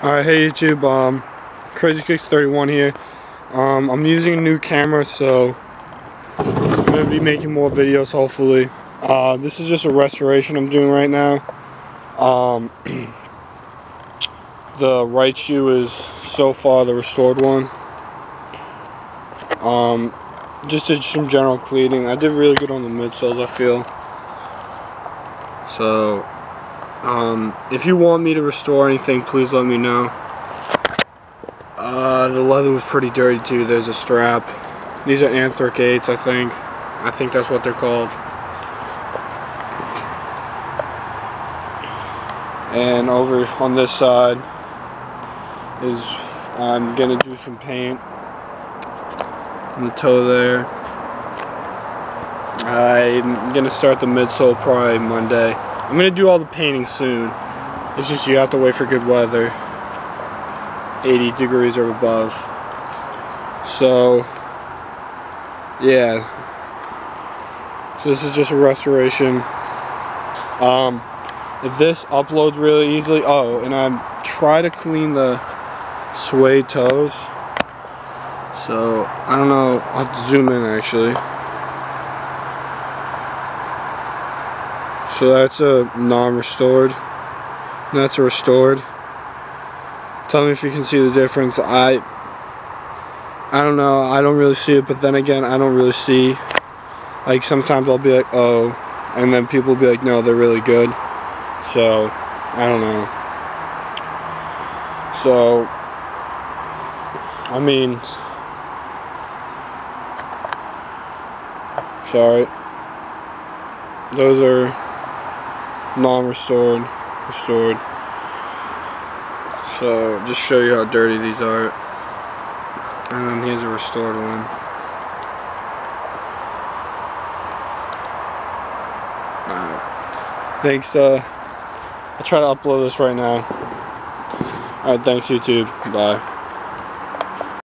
Alright, hey YouTube, CrazyKicks31 here. I'm using a new camera, so I'm going to be making more videos hopefully. This is just a restoration I'm doing right now. The right shoe is so far the restored one. Just did some general cleaning. I did really good on the midsoles, I feel. So, if you want me to restore anything, please let me know. The leather was pretty dirty too. There's a strap. These are anthracites, I think. I think that's what they're called. And over on this side is, I'm gonna do some paint on the toe there. I'm gonna start the midsole probably Monday. I'm gonna do all the painting soon. It's just you have to wait for good weather, 80 degrees or above. So yeah, so this is just a restoration. If this uploads really easily, and I try to clean the suede toes. So I don't know, I'll have to zoom in actually. So that's a non-restored, and that's a restored. Tell me if you can see the difference. I don't know, I don't really see it, but then again, I don't really see, like sometimes I'll be like, oh, and then people will be like, no, they're really good. So, I don't know. So, I mean, sorry, those are non-restored, restored. So just show you how dirty these are. And then here's a restored one. Alright. Thanks, I'll try to upload this right now. Alright, thanks YouTube. Bye.